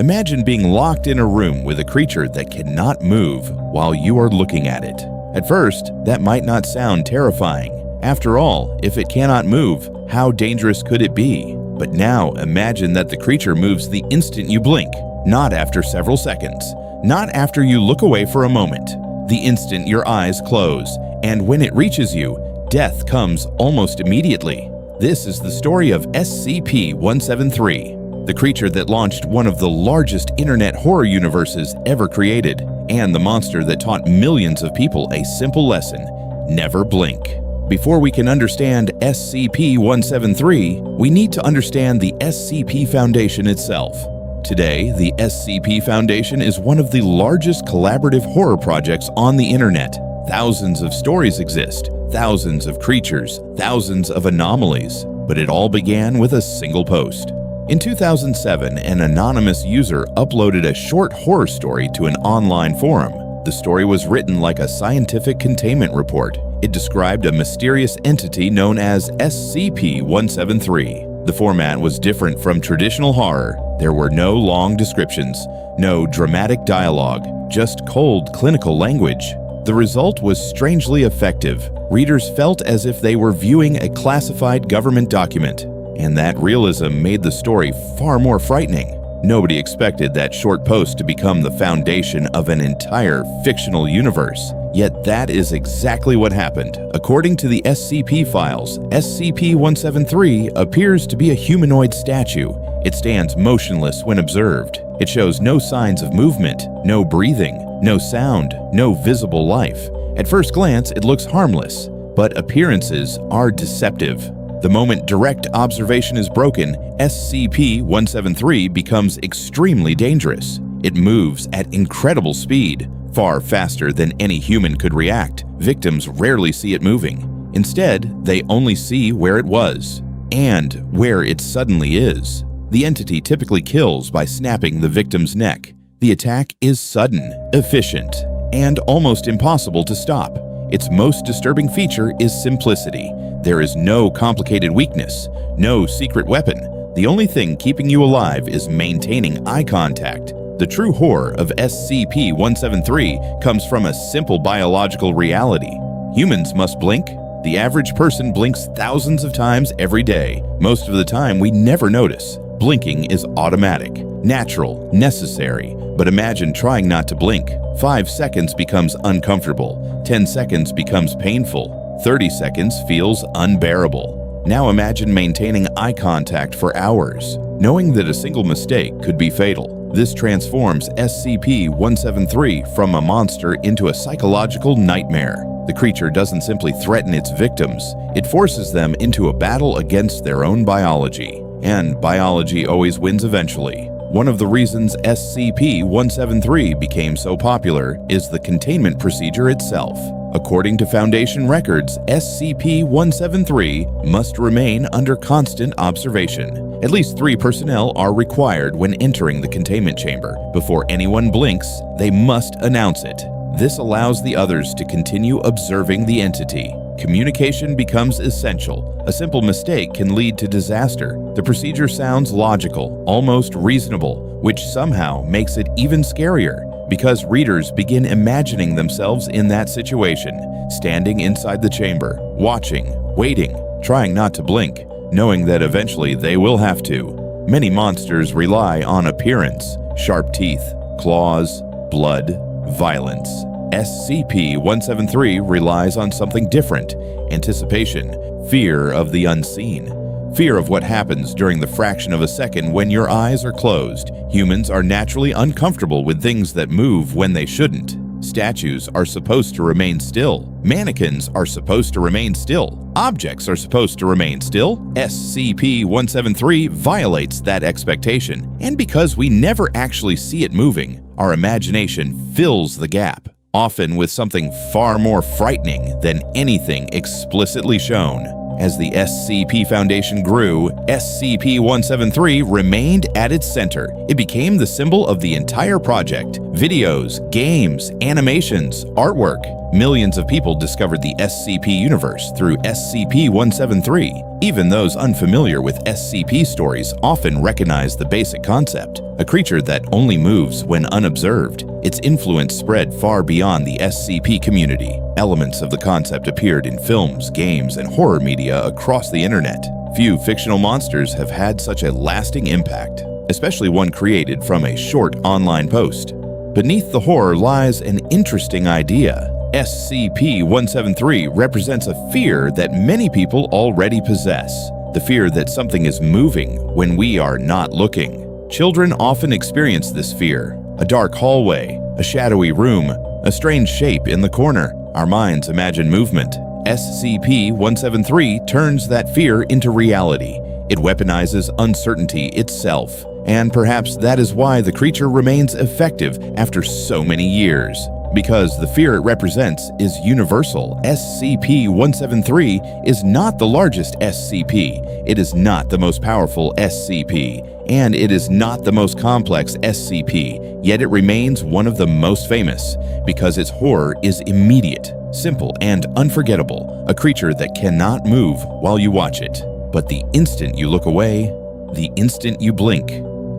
Imagine being locked in a room with a creature that cannot move while you are looking at it. At first, that might not sound terrifying. After all, if it cannot move, how dangerous could it be? But now imagine that the creature moves the instant you blink, not after several seconds, not after you look away for a moment, the instant your eyes close, and when it reaches you, death comes almost immediately. This is the story of SCP-173, the creature that launched one of the largest internet horror universes ever created, and the monster that taught millions of people a simple lesson: never blink. Before we can understand SCP-173, we need to understand the SCP Foundation itself. Today, the SCP Foundation is one of the largest collaborative horror projects on the internet. Thousands of stories exist, thousands of creatures, thousands of anomalies, but it all began with a single post. In 2007, an anonymous user uploaded a short horror story to an online forum. The story was written like a scientific containment report. It described a mysterious entity known as SCP-173. The format was different from traditional horror. There were no long descriptions, no dramatic dialogue, just cold clinical language. The result was strangely effective. Readers felt as if they were viewing a classified government document, and that realism made the story far more frightening. Nobody expected that short post to become the foundation of an entire fictional universe. Yet that is exactly what happened. According to the SCP files, SCP-173 appears to be a humanoid statue. It stands motionless when observed. It shows no signs of movement, no breathing, no sound, no visible life. At first glance, it looks harmless, but appearances are deceptive. The moment direct observation is broken, SCP-173 becomes extremely dangerous. It moves at incredible speed, far faster than any human could react. Victims rarely see it moving. Instead, they only see where it was, and where it suddenly is. The entity typically kills by snapping the victim's neck. The attack is sudden, efficient, and almost impossible to stop. Its most disturbing feature is simplicity. There is no complicated weakness, no secret weapon. The only thing keeping you alive is maintaining eye contact. The true horror of SCP-173 comes from a simple biological reality. Humans must blink. The average person blinks thousands of times every day. Most of the time, we never notice. Blinking is automatic, natural, necessary. But imagine trying not to blink. 5 seconds becomes uncomfortable. 10 seconds becomes painful. 30 seconds feels unbearable. Now imagine maintaining eye contact for hours, knowing that a single mistake could be fatal. This transforms SCP-173 from a monster into a psychological nightmare. The creature doesn't simply threaten its victims, it forces them into a battle against their own biology. And biology always wins eventually. One of the reasons SCP-173 became so popular is the containment procedure itself. According to Foundation records, SCP-173 must remain under constant observation. At least 3 personnel are required when entering the containment chamber. Before anyone blinks, they must announce it. This allows the others to continue observing the entity. Communication becomes essential. A simple mistake can lead to disaster. The procedure sounds logical, almost reasonable, which somehow makes it even scarier, because readers begin imagining themselves in that situation, standing inside the chamber, watching, waiting, trying not to blink, knowing that eventually they will have to. Many monsters rely on appearance: sharp teeth, claws, blood, violence. SCP-173 relies on something different: anticipation, fear of the unseen. Fear of what happens during the fraction of a second when your eyes are closed. Humans are naturally uncomfortable with things that move when they shouldn't. Statues are supposed to remain still. Mannequins are supposed to remain still. Objects are supposed to remain still. SCP-173 violates that expectation, and because we never actually see it moving, our imagination fills the gap, often with something far more frightening than anything explicitly shown. As the SCP Foundation grew, SCP-173 remained at its center. It became the symbol of the entire project. Videos, games, animations, artwork. Millions of people discovered the SCP universe through SCP-173. Even those unfamiliar with SCP stories often recognize the basic concept, a creature that only moves when unobserved. Its influence spread far beyond the SCP community. Elements of the concept appeared in films, games, and horror media across the internet. Few fictional monsters have had such a lasting impact, especially one created from a short online post. Beneath the horror lies an interesting idea. SCP-173 represents a fear that many people already possess, the fear that something is moving when we are not looking. Children often experience this fear: a dark hallway, a shadowy room, a strange shape in the corner. Our minds imagine movement. SCP-173 turns that fear into reality. It weaponizes uncertainty itself, and perhaps that is why the creature remains effective after so many years. Because the fear it represents is universal, SCP-173 is not the largest SCP, it is not the most powerful SCP, and it is not the most complex SCP, yet it remains one of the most famous, because its horror is immediate, simple, and unforgettable, a creature that cannot move while you watch it. But the instant you look away, the instant you blink,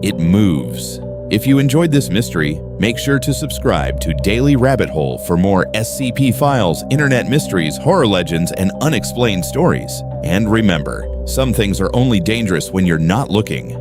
it moves. If you enjoyed this mystery, make sure to subscribe to Daily Rabbit Hole for more SCP files, internet mysteries, horror legends, and unexplained stories. And remember, some things are only dangerous when you're not looking.